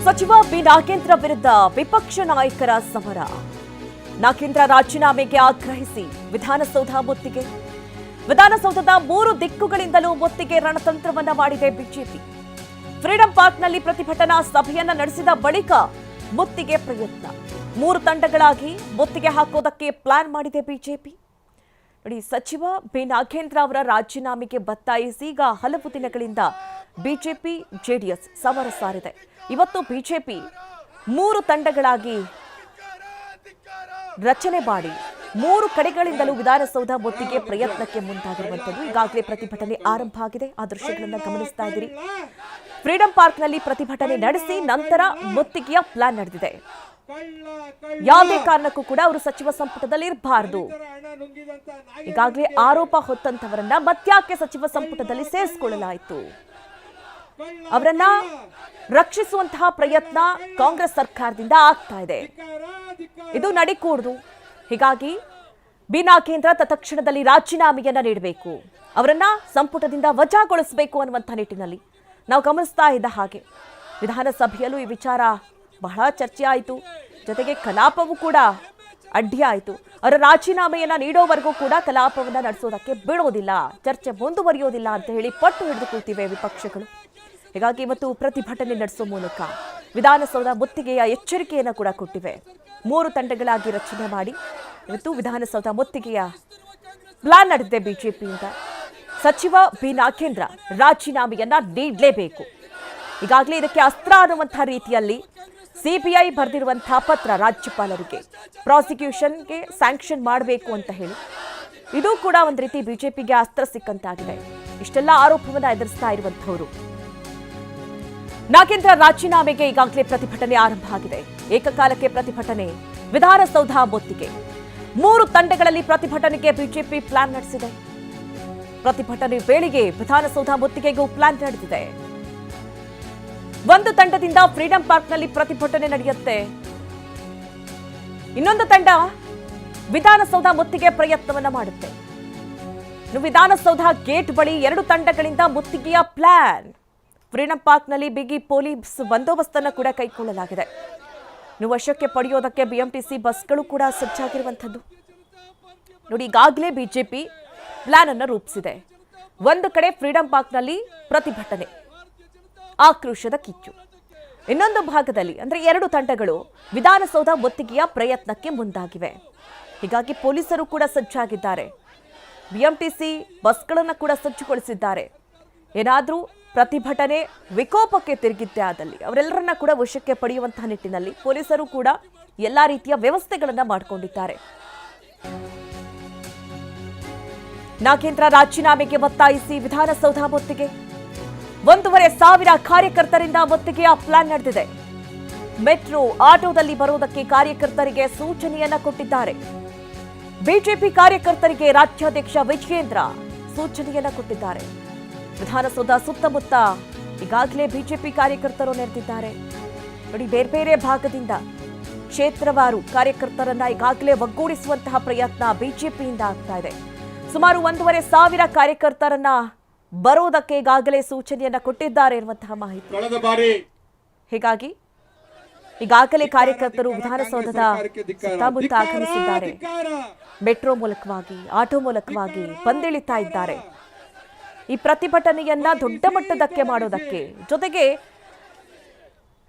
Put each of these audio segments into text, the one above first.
ಸಚಿವ ಬಿ ನಾಗೇಂದ್ರ ವಿರುದ್ಧ ವಿಪಕ್ಷ ನಾಯಕರ ಸಮರ. ನಾಗೇಂದ್ರ ರಾಜೀನಾಮೆಗೆ ಆಗ್ರಹಿಸಿ ವಿಧಾನಸೌಧ ಮುತ್ತಿಗೆ. ವಿಧಾನಸೌಧದ 3 ದಿಕ್ಕುಗಳಿಂದಲೂ ಮುತ್ತಿಗೆ ರಣತಂತ್ರವನ್ನ ಮಾಡಿದೆ ಬಿಜೆಪಿ. ಫ್ರೀಡಂ ಪಾರ್ಕ್ನಲ್ಲಿ ಪ್ರತಿಭಟನಾ ಸಭೆಯನ್ನ ನಡೆಸಿದ ಬಳಿಕ ಮುತ್ತಿಗೆ ಪ್ರಯತ್ನ. 3 ತಂಡಗಳಾಗಿ ಮುತ್ತಿಗೆ ಹಾಕೋದಕ್ಕೆ ಪ್ಲಾನ್ ಮಾಡಿದೆ ಬಿಜೆಪಿ. ನೋಡಿ, ಸಚಿವ ಬಿ ನಾಗೇಂದ್ರ ಅವರ ರಾಜೀನಾಮೆಗೆ ಒತ್ತಾಯಿಸಿ ಈಗ ಹಲವು ದಿನಗಳಿಂದ ಬಿಜೆಪಿ ಜೆಡಿಎಸ್ ಸಮರ ಸಾರಿದೆ. ಇವತ್ತು ಬಿಜೆಪಿ 3 ತಂಡಗಳಾಗಿ ರಚನೆ ಮಾಡಿ 3 ಕಡೆಗಳಿಂದಲೂ ವಿಧಾನಸೌಧ ಮುತ್ತಿಗೆ ಪ್ರಯತ್ನಕ್ಕೆ ಮುಂದಾಗಿರುವಂತದ್ದು. ಈಗಾಗಲೇ ಪ್ರತಿಭಟನೆ ಆರಂಭ ಆಗಿದೆ. ಆ ದೃಶ್ಯಗಳನ್ನು ಗಮನಿಸ್ತಾ ಇದ್ದೀರಿ. ಫ್ರೀಡಂ ಪಾರ್ಕ್ನಲ್ಲಿ ಪ್ರತಿಭಟನೆ ನಡೆಸಿ ನಂತರ ಮುತ್ತಿಗೆಯ ಪ್ಲಾನ್ ನಡೆದಿದೆ. ಯಾವುದೇ ಕಾರಣಕ್ಕೂ ಕೂಡ ಅವರು ಸಚಿವ ಸಂಪುಟದಲ್ಲಿ ಇರಬಾರದು. ಈಗಾಗಲೇ ಆರೋಪ ಹೊತ್ತಂತವರನ್ನ ಮತ್ಯಾಕೆ ಸಚಿವ ಸಂಪುಟದಲ್ಲಿ ಸೇರಿಸಿಕೊಳ್ಳಲಾಯಿತು, ಅವರನ್ನ ರಕ್ಷಿಸುವಂತಹ ಪ್ರಯತ್ನ ಕಾಂಗ್ರೆಸ್ ಸರ್ಕಾರದಿಂದ ಆಗ್ತಾ ಇದೆ. ಇದು ನಡಿಕೂಡದು. ಹೀಗಾಗಿ ಬಿ ನಾಗೇಂದ್ರ ತತ್ಕ್ಷಣದಲ್ಲಿ ರಾಜೀನಾಮೆಯನ್ನ ನೀಡಬೇಕು, ಅವರನ್ನ ಸಂಪುಟದಿಂದ ವಜಾಗೊಳಿಸಬೇಕು ಅನ್ನುವಂಥ ನಿಟ್ಟಿನಲ್ಲಿ ನಾವು ಗಮನಿಸ್ತಾ ಇದ್ದ ಹಾಗೆ ವಿಧಾನಸಭೆಯಲ್ಲೂ ಈ ವಿಚಾರ ಬಹಳ ಚರ್ಚೆ ಆಯಿತು. ಜೊತೆಗೆ ಕಲಾಪವೂ ಕೂಡ ಅಡ್ಡಿ ಆಯಿತು. ಅವರ ರಾಜೀನಾಮೆಯನ್ನ ನೀಡೋವರೆಗೂ ಕೂಡ ಕಲಾಪವನ್ನ ನಡೆಸೋದಕ್ಕೆ ಬಿಡೋದಿಲ್ಲ, ಚರ್ಚೆ ಮುಂದುವರಿಯೋದಿಲ್ಲ ಅಂತ ಹೇಳಿ ಪಟ್ಟು ಹಿಡಿದು ಕೂತಿವೆ ವಿಪಕ್ಷಗಳು. ಹೀಗಾಗಿ ಇವತ್ತು ಪ್ರತಿಭಟನೆ ನಡೆಸೋ ಮೂಲಕ ವಿಧಾನಸೌಧ ಮುತ್ತಿಗೆಯ ಎಚ್ಚರಿಕೆಯನ್ನು ಕೂಡ ಕೊಟ್ಟಿವೆ. 3 ತಂಡಗಳಾಗಿ ರಚನೆ ಮಾಡಿ ಇವತ್ತು ವಿಧಾನಸೌಧ ಮುತ್ತಿಗೆಯ ಪ್ಲಾನ್ ನಡೆದಿದೆ ಬಿಜೆಪಿಯಿಂದ. ಸಚಿವ ಬಿ ನಾಗೇಂದ್ರ ರಾಜೀನಾಮೆಯನ್ನ ನೀಡಲೇಬೇಕು. ಈಗಾಗಲೇ ಇದಕ್ಕೆ ಅಸ್ತ್ರ ಅನ್ನುವಂತಹ ರೀತಿಯಲ್ಲಿ ಸಿಬಿಐ ಬರೆದಿರುವಂತಹ ಪತ್ರ ರಾಜ್ಯಪಾಲರಿಗೆ, ಪ್ರಾಸಿಕ್ಯೂಷನ್ಗೆ ಸ್ಯಾಂಕ್ಷನ್ ಮಾಡಬೇಕು ಅಂತ ಹೇಳಿ, ಇದು ಕೂಡ ಒಂದು ರೀತಿ ಬಿಜೆಪಿಗೆ ಅಸ್ತ್ರ ಸಿಕ್ಕಂತಾಗಿದೆ. ಇಷ್ಟೆಲ್ಲ ಆರೋಪವನ್ನು ಎದುರಿಸ್ತಾ ಇರುವಂತಹವರು. ನಾಗೇಂದ್ರ ರಾಜೀನಾಮೆಗೆ ಈಗಾಗಲೇ ಪ್ರತಿಭಟನೆ ಆರಂಭ ಆಗಿದೆ. ಏಕಕಾಲಕ್ಕೆ ಪ್ರತಿಭಟನೆ, ವಿಧಾನಸೌಧ ಮುತ್ತಿಗೆ. 3 ತಂಡಗಳಲ್ಲಿ ಪ್ರತಿಭಟನೆಗೆ ಬಿಜೆಪಿ ಪ್ಲಾನ್ ನಡೆಸಿದೆ. ಪ್ರತಿಭಟನೆ ವೇಳೆಗೆ ವಿಧಾನಸೌಧ ಮುತ್ತಿಗೆಗೂ ಪ್ಲಾನ್ ನಡೆದಿದೆ. ಒಂದು ತಂಡದಿಂದ ಫ್ರೀಡಂ ಪಾರ್ಕ್ನಲ್ಲಿ ಪ್ರತಿಭಟನೆ ನಡೆಯುತ್ತೆ, ಇನ್ನೊಂದು ತಂಡ ವಿಧಾನಸೌಧ ಮುತ್ತಿಗೆ ಪ್ರಯತ್ನವನ್ನ ಮಾಡುತ್ತೆ. ವಿಧಾನಸೌಧ ಗೇಟ್ ಬಳಿ 2 ತಂಡಗಳಿಂದ ಮುತ್ತಿಗೆಯ ಪ್ಲಾನ್. ಫ್ರೀಡಂ ಪಾರ್ಕ್ನಲ್ಲಿ ಬಿಗಿ ಪೊಲೀಸ್ ಬಂದೋಬಸ್ತನ್ನು ಕೂಡ ಕೈಗೊಳ್ಳಲಾಗಿದೆ. ವಶಕ್ಕೆ ಪಡೆಯೋದಕ್ಕೆ ಬಿಎಂಟಿಸಿ ಬಸ್ಗಳು ಕೂಡ ಸಜ್ಜಾಗಿರುವಂಥದ್ದು. ನೋಡಿ, ಈಗಾಗಲೇ ಬಿಜೆಪಿ ಪ್ಲಾನ್ ಅನ್ನು ರೂಪಿಸಿದೆ. ಒಂದು ಕಡೆ ಫ್ರೀಡಂ ಪಾರ್ಕ್ನಲ್ಲಿ ಪ್ರತಿಭಟನೆ, ಆಕ್ರೋಶದ ಕಿಚ್ಚು. ಇನ್ನೊಂದು ಭಾಗದಲ್ಲಿ ಅಂದ್ರೆ 2 ತಂಡಗಳು ವಿಧಾನಸೌಧ ಮುತ್ತಿಗೆಯ ಪ್ರಯತ್ನಕ್ಕೆ ಮುಂದಾಗಿವೆ. ಹೀಗಾಗಿ ಪೊಲೀಸರು ಕೂಡ ಸಜ್ಜಾಗಿದ್ದಾರೆ. ಬಿಎಂಟಿಸಿ ಬಸ್ಗಳನ್ನು ಕೂಡ ಸಜ್ಜುಗೊಳಿಸಿದ್ದಾರೆ. ಏನಾದರೂ ಪ್ರತಿಭಟನೆ ವಿಕೋಪಕ್ಕೆ ತಿರುಗಿದ್ದೇ ಆದಲ್ಲಿ ಅವರೆಲ್ಲರನ್ನ ಕೂಡ ವಶಕ್ಕೆ ಪಡೆಯುವಂತಹ ನಿಟ್ಟಿನಲ್ಲಿ ಪೊಲೀಸರು ಕೂಡ ಎಲ್ಲಾ ರೀತಿಯ ವ್ಯವಸ್ಥೆಗಳನ್ನ ಮಾಡಿಕೊಂಡಿದ್ದಾರೆ. ನಾಗೇಂದ್ರ ರಾಜೀನಾಮೆಗೆ ಒತ್ತಾಯಿಸಿ ವಿಧಾನಸೌಧ ಮುತ್ತಿಗೆ. 1,500 ಕಾರ್ಯಕರ್ತರಿಂದ ಮುತ್ತಿಗೆಯ ಪ್ಲಾನ್ ನಡೆದಿದೆ. ಮೆಟ್ರೋ ಆಟೋದಲ್ಲಿ ಬರುವುದಕ್ಕೆ ಕಾರ್ಯಕರ್ತರಿಗೆ ಸೂಚನೆಯನ್ನ ಕೊಟ್ಟಿದ್ದಾರೆ. ಬಿಜೆಪಿ ಕಾರ್ಯಕರ್ತರಿಗೆ ರಾಜ್ಯಾಧ್ಯಕ್ಷ ವಿಜಯೇಂದ್ರ ಸೂಚನೆಯನ್ನ ಕೊಟ್ಟಿದ್ದಾರೆ. ವಿಧಾನಸೌಧ ಸುತ್ತಮುತ್ತ ಈಗಾಗಲೇ ಬಿಜೆಪಿ ಕಾರ್ಯಕರ್ತರು ನೆರೆದಿದ್ದಾರೆ. ನೋಡಿ, ಬೇರೆ ಬೇರೆ ಭಾಗದಿಂದ ಕ್ಷೇತ್ರವಾರು ಕಾರ್ಯಕರ್ತರನ್ನ ಈಗಾಗಲೇ ಒಗ್ಗೂಡಿಸುವಂತಹ ಪ್ರಯತ್ನ ಬಿಜೆಪಿಯಿಂದ ಆಗ್ತಾ ಇದೆ. ಸುಮಾರು 1,500 ಕಾರ್ಯಕರ್ತರನ್ನ ಬರೋದಕ್ಕೆ ಈಗಾಗಲೇ ಸೂಚನೆಯನ್ನ ಕೊಟ್ಟಿದ್ದಾರೆ ಎನ್ನುವಂತಹ ಮಾಹಿತಿ. ಹೀಗಾಗಿ ಈಗಾಗಲೇ ಕಾರ್ಯಕರ್ತರು ವಿಧಾನಸೌಧದ ಸುತ್ತಮುತ್ತ ಆಗಮಿಸಿದ್ದಾರೆ. ಮೆಟ್ರೋ ಮೂಲಕವಾಗಿ, ಆಟೋ ಮೂಲಕವಾಗಿ ಬಂದಿಳಿತಾ ಇದ್ದಾರೆ. ಈ ಪ್ರತಿಭಟನೆಯನ್ನ ದೊಡ್ಡ ಮಟ್ಟದಕ್ಕೆ ಮಾಡೋದಕ್ಕೆ, ಜೊತೆಗೆ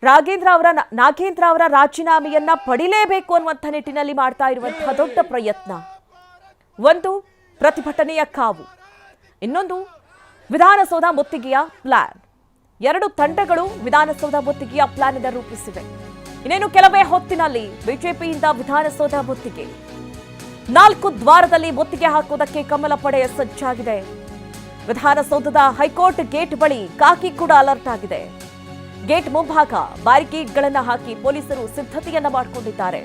ನಾಗೇಂದ್ರ ಅವರ ರಾಜೀನಾಮೆಯನ್ನ ಪಡಿಲೇಬೇಕು ಅನ್ನುವಂಥ ನಿಟ್ಟಿನಲ್ಲಿ ಮಾಡ್ತಾ ಇರುವಂತಹ ದೊಡ್ಡ ಪ್ರಯತ್ನ. ಒಂದು ಪ್ರತಿಭಟನೆಯ ಕಾವು, ಇನ್ನೊಂದು ವಿಧಾನಸೌಧ ಮುತ್ತಿಗೆಯ ಪ್ಲಾನ್. 2 ತಂಡಗಳು ವಿಧಾನಸೌಧ ಮುತ್ತಿಗೆಯ ಪ್ಲಾನ್ ಅನ್ನು ರೂಪಿಸಿವೆ. ಇನ್ನೇನು ಕೆಲವೇ ಹೊತ್ತಿನಲ್ಲಿ ಬಿಜೆಪಿಯಿಂದ ವಿಧಾನಸೌಧ ಮುತ್ತಿಗೆ. 4 ದ್ವಾರದಲ್ಲಿ ಮುತ್ತಿಗೆ ಹಾಕುವುದಕ್ಕೆ ಕಮಲ ಪಡೆ ಸಜ್ಜಾಗಿದೆ. ವಿಧಾನಸೌಧದ ಹೈಕೋರ್ಟ್ ಗೇಟ್ ಬಳಿ ಕಾಕಿ ಕೂಡ ಅಲರ್ಟ್ ಆಗಿದೆ. ಗೇಟ್ ಮುಂಭಾಗ ಬ್ಯಾರಿಕೇಡ್ಗಳನ್ನು ಹಾಕಿ ಪೊಲೀಸರು ಸಿದ್ಧತೆಯನ್ನ ಮಾಡಿಕೊಂಡಿದ್ದಾರೆ.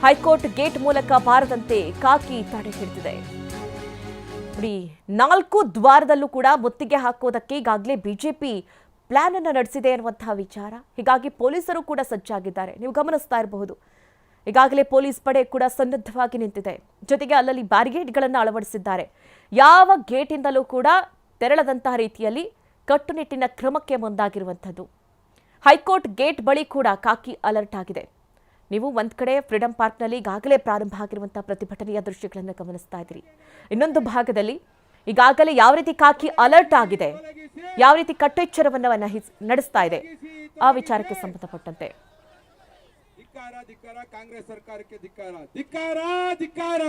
ಹೈಕೋರ್ಟ್ ಗೇಟ್ ಮೂಲಕ ಬಾರದಂತೆ ಕಾಕಿ ತಡೆ ಹಿಡಿದಿದೆ. 4 ದ್ವಾರದಲ್ಲೂ ಕೂಡ ಮುತ್ತಿಗೆ ಹಾಕೋದಕ್ಕೆ ಈಗಾಗಲೇ ಬಿಜೆಪಿ ಪ್ಲಾನ್ ಅನ್ನು ನಡೆಸಿದೆ ಅನ್ನುವಂತಹ ವಿಚಾರ. ಹೀಗಾಗಿ ಪೊಲೀಸರು ಕೂಡ ಸಜ್ಜಾಗಿದ್ದಾರೆ. ನೀವು ಗಮನಿಸ್ತಾ ಇರಬಹುದು, ಈಗಾಗಲೇ ಪೊಲೀಸ್ ಪಡೆ ಕೂಡ ಸನ್ನದ್ಧವಾಗಿ ನಿಂತಿದೆ. ಜೊತೆಗೆ ಅಲ್ಲಲ್ಲಿ ಬ್ಯಾರಿಗೇಡ್ಗಳನ್ನು ಅಳವಡಿಸಿದ್ದಾರೆ. ಯಾವ ಗೇಟಿಂದಲೂ ಕೂಡ ತೆರಳದಂತಹ ರೀತಿಯಲ್ಲಿ ಕಟ್ಟುನಿಟ್ಟಿನ ಕ್ರಮಕ್ಕೆ ಮುಂದಾಗಿರುವಂಥದ್ದು. ಹೈಕೋರ್ಟ್ ಗೇಟ್ ಬಳಿ ಕೂಡ ಖಾಕಿ ಅಲರ್ಟ್ ಆಗಿದೆ. ನೀವು ಒಂದ್ ಕಡೆ ಫ್ರೀಡಂ ಪಾರ್ಕ್ನಲ್ಲಿ ಈಗಾಗಲೇ ಪ್ರಾರಂಭ ಆಗಿರುವಂತಹ ಪ್ರತಿಭಟನೆಯ ದೃಶ್ಯಗಳನ್ನು ಗಮನಿಸ್ತಾ ಇದ್ದೀರಿ. ಇನ್ನೊಂದು ಭಾಗದಲ್ಲಿ ಈಗಾಗಲೇ ಯಾವ ರೀತಿ ಖಾಕಿ ಅಲರ್ಟ್ ಆಗಿದೆ, ಯಾವ ರೀತಿ ಕಟ್ಟೆಚ್ಚರವನ್ನು ನಡೆಸ್ತಾ ಇದೆ ಆ ವಿಚಾರಕ್ಕೆ ಸಂಬಂಧಪಟ್ಟಂತೆ ಕಾಂಗ್ರೆಸ್ ಸರ್ಕಾರಕ್ಕೆ ಧಿಕ್ಕಾರ.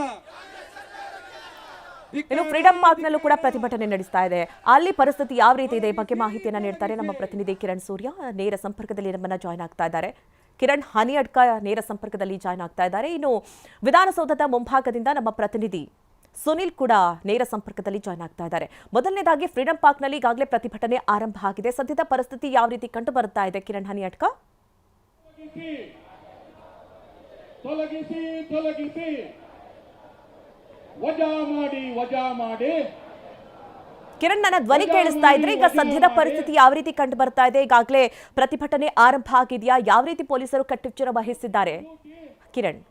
ಇನ್ನು ಫ್ರೀಡಂ ಪಾರ್ಕ್ನಲ್ಲೂ ಕೂಡ ಪ್ರತಿಭಟನೆ ನಡೆಸ್ತಾ ಇದೆ. ಅಲ್ಲಿ ಪರಿಸ್ಥಿತಿ ಯಾವ ರೀತಿ ಇದೆ ಬಗ್ಗೆ ಮಾಹಿತಿಯನ್ನ ನೀಡ್ತಾರೆ ನಮ್ಮ ಪ್ರತಿನಿಧಿ ಕಿರಣ್ ಸೂರ್ಯ. ನೇರ ಸಂಪರ್ಕದಲ್ಲಿ ನಮ್ಮನ್ನ ಜಾಯ್ನ್ ಆಗ್ತಾ ಇದ್ದಾರೆ. ಕಿರಣ್, ಹನಿಯಡ್ಕ ನೇರ ಸಂಪರ್ಕದಲ್ಲಿ ಜಾಯ್ನ್ ಆಗ್ತಾ ಇದ್ದಾರೆ. ಇನ್ನು ವಿಧಾನಸೌಧದ ಮುಂಭಾಗದಿಂದ ನಮ್ಮ ಪ್ರತಿನಿಧಿ ಸುನಿಲ್ ಕೂಡ ನೇರ ಸಂಪರ್ಕದಲ್ಲಿ ಜಾಯ್ನ್ ಆಗ್ತಾ ಇದ್ದಾರೆ. ಮೊದಲನೇದಾಗಿ ಫ್ರೀಡಂ ಪಾರ್ಕ್ನಲ್ಲಿ ಈಗಾಗಲೇ ಪ್ರತಿಭಟನೆ ಆರಂಭ ಆಗಿದೆ. ಸದ್ಯದ ಪರಿಸ್ಥಿತಿ ಯಾವ ರೀತಿ ಕಂಡು ಬರ್ತಾ ಇದೆ ಕಿರಣ್ ಹನಿಯಡ್ಕ? ಕಿರಣ್, ನನ್ನ ಧ್ವನಿ ಕೇಳಿಸ್ತಾ ಇದ್ರೆ ಈಗ ಸದ್ಯದ ಪರಿಸ್ಥಿತಿ ಯಾವ ರೀತಿ ಕಂಡು ಬರ್ತಾ ಇದೆ? ಈಗಾಗಲೇ ಪ್ರತಿಭಟನೆ ಆರಂಭ ಆಗಿದೆಯಾ? ಯಾವ ರೀತಿ ಪೊಲೀಸರು ಕಟ್ಟೆಚ್ಚರ ವಹಿಸಿದ್ದಾರೆ ಕಿರಣ್?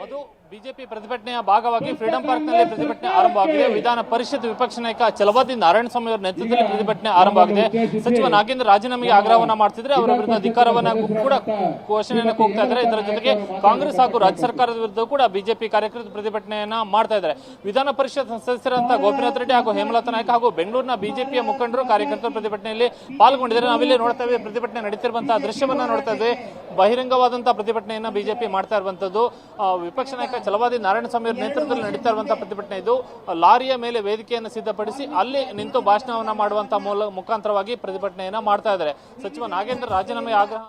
ಅದು ಬಿಜೆಪಿ ಪ್ರತಿಭಟನೆಯ ಭಾಗವಾಗಿ ಫ್ರೀಡಂ ಪಾರ್ಕ್ನಲ್ಲಿ ಪ್ರತಿಭಟನೆ ಆರಂಭವಾಗಿದೆ. ವಿಧಾನ ಪರಿಷತ್ ವಿಪಕ್ಷ ನಾಯಕ ಛಲವಾದಿ ನಾರಾಯಣಸ್ವಾಮಿ ಅವರ ನೇತೃತ್ವದಲ್ಲಿ ಪ್ರತಿಭಟನೆ ಆರಂಭವಾಗಿದೆ. ಸಚಿವ ನಾಗೇಂದ್ರ ರಾಜೀನಾಮೆಗೆ ಆಗ್ರಹವನ್ನ ಮಾಡ್ತಿದ್ರೆ, ಅವರ ವಿರುದ್ಧ ಅಧಿಕಾರವನ್ನ ಕೂಡ ಘೋಷಣೆಯನ್ನು ಕೂಗ್ತಾ ಇದ್ದಾರೆ. ಇದರ ಜೊತೆಗೆ ಕಾಂಗ್ರೆಸ್ ಹಾಗೂ ರಾಜ್ಯ ಸರ್ಕಾರದ ವಿರುದ್ಧ ಕೂಡ ಬಿಜೆಪಿ ಕಾರ್ಯಕರ್ತರು ಪ್ರತಿಭಟನೆಯನ್ನ ಮಾಡ್ತಾ ಇದ್ದಾರೆ. ವಿಧಾನ ಪರಿಷತ್ ಸದಸ್ಯರಂತ ಗೋಪಿನಾಥ್ ರೆಡ್ಡಿ ಹಾಗೂ ಹೇಮಲತಾ ನಾಯ್ಕ ಹಾಗೂ ಬೆಂಗಳೂರಿನ ಬಿಜೆಪಿಯ ಮುಖಂಡರು ಕಾರ್ಯಕರ್ತರು ಪ್ರತಿಭಟನೆಯಲ್ಲಿ ಪಾಲ್ಗೊಂಡಿದ್ದಾರೆ. ನಾವಿಲ್ಲಿ ನೋಡ್ತಾ ಇದ್ದೇವೆ, ಪ್ರತಿಭಟನೆ ನಡೀತಿರುವಂತಹ ದೃಶ್ಯವನ್ನ ನೋಡ್ತಾ ಇದ್ದೇವೆ. ಬಹಿರಂಗವಾದಂತಹ ಪ್ರತಿಭಟನೆಯನ್ನ ಬಿಜೆಪಿ ಮಾಡ್ತಾ ಇರುವಂತದ್ದು. ವಿಪಕ್ಷ ನಾಯಕ ಛಲವಾದಿ ನಾರಾಯಣಸ್ವಾಮಿ ಅವರ ನೇತೃತ್ವದಲ್ಲಿ ನಡೀತಾ ಇರುವಂತಹ ಪ್ರತಿಭಟನೆ ಇದು. ಲಾರಿಯ ಮೇಲೆ ವೇದಿಕೆಯನ್ನು ಸಿದ್ಧಪಡಿಸಿ ಅಲ್ಲಿ ನಿಂತು ಭಾಷಣವನ್ನ ಮಾಡುವಂತಹ ಮುಖಾಂತರವಾಗಿ ಪ್ರತಿಭಟನೆಯನ್ನ ಮಾಡ್ತಾ ಇದ್ದಾರೆ. ಸಚಿವ ನಾಗೇಂದ್ರ ರಾಜೀನಾಮೆ ಆಗ್ರಹ.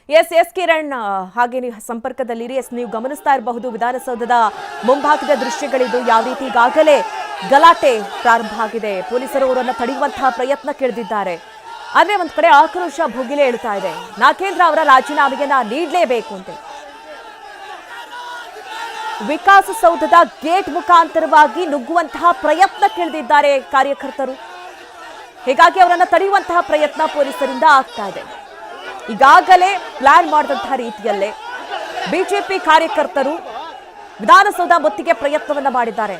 ಎಸ್ ಕಿರಣ್, ಹಾಗೆ ನೀವು ಸಂಪರ್ಕದಲ್ಲಿರಿ. ನೀವು ಗಮನಿಸ್ತಾ ಇರಬಹುದು ವಿಧಾನಸೌಧದ ಮುಂಭಾಗದ ದೃಶ್ಯಗಳಿದು. ಯಾವ ರೀತಿ ಈಗಾಗಲೇ ಗಲಾಟೆ ಪ್ರಾರಂಭ ಆಗಿದೆ. ಪೊಲೀಸರು ಅವರನ್ನು ತಡೆಯುವಂತಹ ಪ್ರಯತ್ನ ಕೇಳಿದ್ದಾರೆ. ಆದ್ರೆ ಒಂದ್ ಕಡೆ ಆಕ್ರೋಶ ಭುಗಿಲೆ ಹೇಳ್ತಾ ಇದೆ. ನಾಗೇಂದ್ರ ಅವರ ರಾಜೀನಾಮೆಯನ್ನ ನೀಡಲೇಬೇಕು ಅಂತ ವಿಕಾಸಸೌಧದ ಗೇಟ್ ಮುಖಾಂತರವಾಗಿ ನುಗ್ಗುವಂತಹ ಪ್ರಯತ್ನ ಕೇಳಿದ್ದಾರೆ ಕಾರ್ಯಕರ್ತರು. ಹೀಗಾಗಿ ಅವರನ್ನು ತಡೆಯುವಂತಹ ಪ್ರಯತ್ನ ಪೊಲೀಸರಿಂದ ಆಗ್ತಾ ಇದೆ. ಈಗಾಗಲೇ ಪ್ಲಾನ್ ಮಾಡಿದಂತಹ ರೀತಿಯಲ್ಲೇ ಬಿಜೆಪಿ ಕಾರ್ಯಕರ್ತರು ವಿಧಾನಸೌಧ ಮುತ್ತಿಗೆ ಪ್ರಯತ್ನವನ್ನ ಮಾಡಿದ್ದಾರೆ.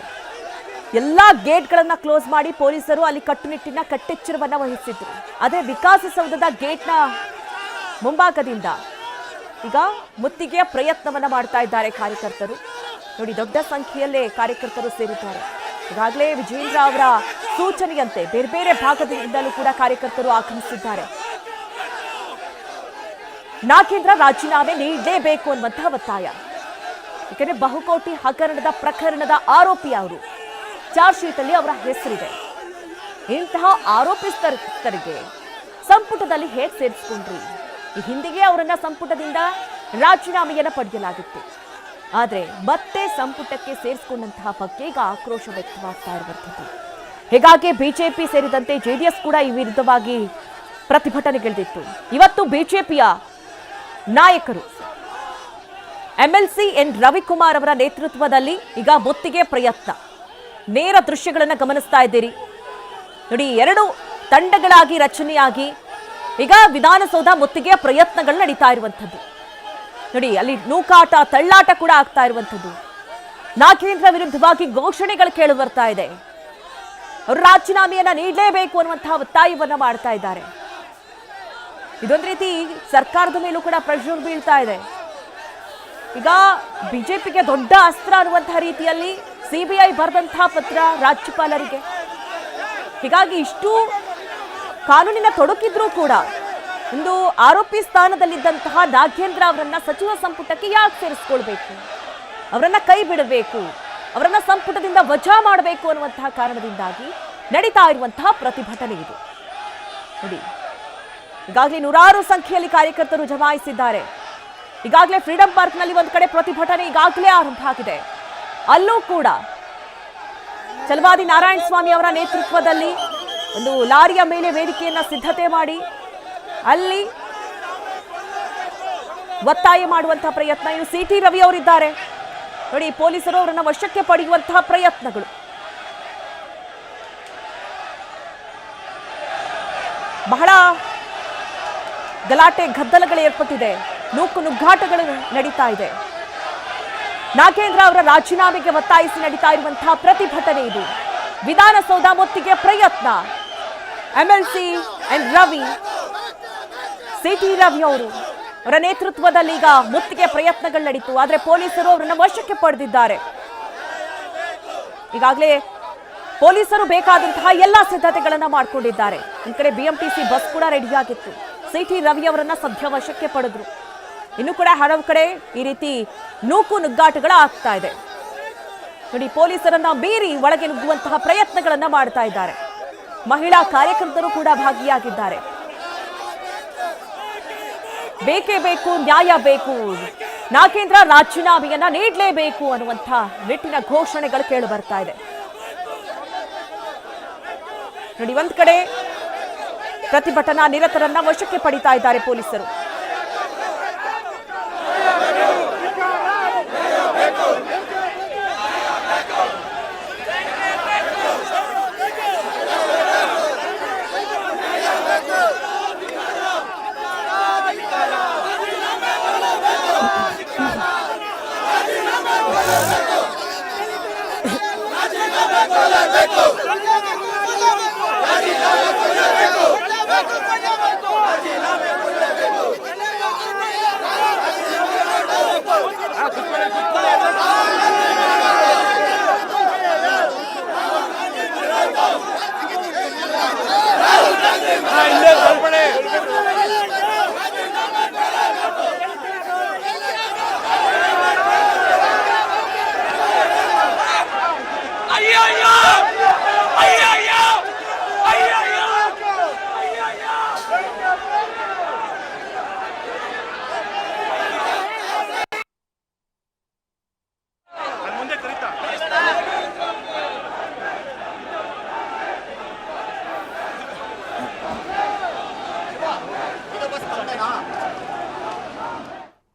ಎಲ್ಲಾ ಗೇಟ್ಗಳನ್ನ ಕ್ಲೋಸ್ ಮಾಡಿ ಪೊಲೀಸರು ಅಲ್ಲಿ ಕಟ್ಟುನಿಟ್ಟಿನ ಕಟ್ಟೆಚ್ಚರವನ್ನ ವಹಿಸಿದ್ರು. ಅದೇ ವಿಕಾಸಸೌಧದ ಗೇಟ್ನ ಮುಂಭಾಗದಿಂದ ಈಗ ಮುತ್ತಿಗೆಯ ಪ್ರಯತ್ನವನ್ನ ಮಾಡ್ತಾ ಇದ್ದಾರೆ ಕಾರ್ಯಕರ್ತರು. ನೋಡಿ, ದೊಡ್ಡ ಸಂಖ್ಯೆಯಲ್ಲೇ ಕಾರ್ಯಕರ್ತರು ಸೇರಿದ್ದಾರೆ. ಈಗಾಗಲೇ ವಿಜೇಂದ್ರ ಅವರ ಸೂಚನೆಯಂತೆ ಬೇರೆ ಬೇರೆ ಭಾಗದಿಂದಲೂ ಕೂಡ ಕಾರ್ಯಕರ್ತರು ಆಗಮಿಸಿದ್ದಾರೆ. ನಾಗೇಂದ್ರ ರಾಜೀನಾಮೆ ನೀಡಲೇಬೇಕು ಅನ್ನುವಂತಹ ಒತ್ತಾಯ. ಯಾಕಂದ್ರೆ ಬಹುಕೋಟಿ ಹಗರಣದ ಪ್ರಕರಣದ ಆರೋಪಿ ಅವರು. ಚಾರ್ಜ್ ಶೀಟ್ ಅಲ್ಲಿ ಅವರ ಹೆಸರಿದೆ. ಇಂತಹ ಆರೋಪಿಸ್ತರಿಗೆ ಸಂಪುಟದಲ್ಲಿ ಹೇಗೆ ಸೇರಿಸಿಕೊಂಡ್ರಿ? ಈ ಹಿಂದೆಯೇ ಅವರನ್ನ ಸಂಪುಟದಿಂದ ರಾಜೀನಾಮೆಯನ್ನ ಪಡೆಯಲಾಗಿತ್ತು. ಆದ್ರೆ ಮತ್ತೆ ಸಂಪುಟಕ್ಕೆ ಸೇರಿಸಿಕೊಂಡಂತಹ ಬಗ್ಗೆ ಈಗ ಆಕ್ರೋಶ ವ್ಯಕ್ತವಾಗ್ತಾ ಇರುವಂಥದ್ದು. ಹೀಗಾಗಿ ಬಿಜೆಪಿ ಸೇರಿದಂತೆ ಜೆಡಿಎಸ್ ಕೂಡ ಈ ವಿರುದ್ಧವಾಗಿ ಪ್ರತಿಭಟನೆಗಿಳಿದಿತ್ತು. ಇವತ್ತು ಬಿಜೆಪಿಯ ನಾಯಕರು ಎಂಎಲ್ಸಿ ಎನ್ ರವಿಕುಮಾರ್ ಅವರ ನೇತೃತ್ವದಲ್ಲಿ ಈಗ ಮುತ್ತಿಗೆ ಪ್ರಯತ್ನ. ನೇರ ದೃಶ್ಯಗಳನ್ನು ಗಮನಿಸ್ತಾ ಇದ್ದೀರಿ. ನೋಡಿ, ಎರಡು ತಂಡಗಳಾಗಿ ರಚನೆಯಾಗಿ ಈಗ ವಿಧಾನಸೌಧ ಮುತ್ತಿಗೆ ಪ್ರಯತ್ನಗಳು ನಡೀತಾ ಇರುವಂಥದ್ದು. ನೋಡಿ, ಅಲ್ಲಿ ನೂಕಾಟ ತಳ್ಳಾಟ ಕೂಡ ಆಗ್ತಾ ಇರುವಂಥದ್ದು. ನಾಗೇಂದ್ರ ವಿರುದ್ಧವಾಗಿ ಘೋಷಣೆಗಳು ಕೇಳಿ ಬರ್ತಾ ಇದೆ. ಅವರು ರಾಜೀನಾಮೆಯನ್ನ ನೀಡಲೇಬೇಕು ಅನ್ನುವಂತಹ ಒತ್ತಾಯವನ್ನ ಮಾಡ್ತಾ ಇದ್ದಾರೆ. ಇದೊಂದು ರೀತಿ ಸರ್ಕಾರದ ಮೇಲೂ ಕೂಡ ಪ್ರೆಷರ್ ಬೀಳ್ತಾ ಇದೆ. ಈಗ ಬಿಜೆಪಿಗೆ ದೊಡ್ಡ ಅಸ್ತ್ರ ಅನ್ನುವಂತಹ ರೀತಿಯಲ್ಲಿ ಸಿಬಿಐ ಬರೆದಂತಹ ಪತ್ರ ರಾಜ್ಯಪಾಲರಿಗೆ. ಹೀಗಾಗಿ ಇಷ್ಟು ಕಾನೂನಿನ ತೊಡಕಿದ್ರೂ ಕೂಡ ಒಂದು ಆರೋಪಿ ಸ್ಥಾನದಲ್ಲಿದ್ದಂತಹ ನಾಗೇಂದ್ರ ಅವರನ್ನ ಸಚಿವ ಸಂಪುಟಕ್ಕೆ ಯಾಕೆ ಸೇರಿಸ್ಕೊಳ್ಬೇಕು, ಅವರನ್ನ ಕೈ ಬಿಡಬೇಕು, ಅವರನ್ನ ಸಂಪುಟದಿಂದ ವಜಾ ಮಾಡಬೇಕು ಅನ್ನುವಂತಹ ಕಾರಣದಿಂದಾಗಿ ನಡೀತಾ ಇರುವಂತಹ ಪ್ರತಿಭಟನೆ ಇದು. ನೋಡಿ, ಈಗಾಗಲೇ ನೂರಾರು ಸಂಖ್ಯೆಯಲ್ಲಿ ಕಾರ್ಯಕರ್ತರು ಜಮಾಯಿಸಿದ್ದಾರೆ. ಈಗಾಗಲೇ ಫ್ರೀಡಂ ಪಾರ್ಕ್ನಲ್ಲಿ ಒಂದು ಕಡೆ ಪ್ರತಿಭಟನೆ ಈಗಾಗಲೇ ಆರಂಭ ಆಗಿದೆ. ಅಲ್ಲೂ ಕೂಡ ಛಲವಾದಿ ನಾರಾಯಣಸ್ವಾಮಿ ಅವರ ನೇತೃತ್ವದಲ್ಲಿ ಒಂದು ಲಾರಿಯ ಮೇಲೆ ವೇದಿಕೆಯನ್ನ ಸಿದ್ಧತೆ ಮಾಡಿ ಅಲ್ಲಿ ಒತ್ತಾಯ ಮಾಡುವಂತಹ ಪ್ರಯತ್ನ. ಇನ್ನು ಸಿಟಿ ರವಿ ಅವರಿದ್ದಾರೆ. ನೋಡಿ, ಪೊಲೀಸರು ಅವರನ್ನು ವಶಕ್ಕೆ ಪಡೆಯುವಂತಹ ಪ್ರಯತ್ನಗಳು. ಬಹಳ ಗಲಾಟೆ ಗದ್ದಲಗಳು ಏರ್ಪಟ್ಟಿದೆ. ನುಗ್ಗಾಟಗಳು ನಡೀತಾ ಇದೆ. ನಾಗೇಂದ್ರ ಅವರ ರಾಜೀನಾಮೆಗೆ ಒತ್ತಾಯಿಸಿ ನಡೀತಾ ಇರುವಂತಹ ಪ್ರತಿಭಟನೆ ಇದು. ವಿಧಾನಸೌಧ ಮುತ್ತಿಗೆ ಪ್ರಯತ್ನ. MLC and Ravi, city Ravi ಅವರ ನೇತೃತ್ವದಲ್ಲಿ ಈಗ ಮುತ್ತಿಗೆ ಪ್ರಯತ್ನಗಳು ನಡೀತು. ಆದರೆ ಪೊಲೀಸರು ಅವರನ್ನು ವಶಕ್ಕೆ ಪಡೆದಿದ್ದಾರೆ. ಈಗಾಗಲೇ ಪೊಲೀಸರು ಬೇಕಾದಂತಹ ಎಲ್ಲಾ ಸಿದ್ಧತೆಗಳನ್ನ ಮಾಡಿಕೊಂಡಿದ್ದಾರೆ. ಈ ಕಡೆ ಬಿಎಂಟಿಸಿ ಬಸ್ ಕೂಡ ರೆಡಿಯಾಗಿತ್ತು. ಸಿಟಿ ರವಿ ಅವರನ್ನ ಸದ್ಯ ವಶಕ್ಕೆ ಪಡೆದ್ರು. ಇನ್ನು ಕೂಡ ಹಲವು ಕಡೆ ಈ ರೀತಿ ನೂಕು ನುಗ್ಗಾಟಗಳ ಆಗ್ತಾ ಇದೆ. ನೋಡಿ, ಪೊಲೀಸರನ್ನ ಮೀರಿ ಒಳಗೆ ನುಗ್ಗುವಂತಹ ಪ್ರಯತ್ನಗಳನ್ನ ಮಾಡ್ತಾ ಇದ್ದಾರೆ. ಮಹಿಳಾ ಕಾರ್ಯಕರ್ತರು ಕೂಡ ಭಾಗಿಯಾಗಿದ್ದಾರೆ. ಬೇಕೇ ಬೇಕು, ನ್ಯಾಯ ಬೇಕು, ನಾಗೇಂದ್ರ ರಾಜೀನಾಮೆಯನ್ನ ನೀಡಲೇಬೇಕು ಅನ್ನುವಂಥ ನಿಟ್ಟಿನ ಘೋಷಣೆಗಳು ಕೇಳಿ ಬರ್ತಾ ಇದೆ. ನೋಡಿ, ಒಂದ್ ಕಡೆ ಪ್ರತಿಭಟನಾ ನಿರತರನ್ನ ವಶಕ್ಕೆ ಪಡಿತಾ ಇದ್ದಾರೆ ಪೊಲೀಸರು.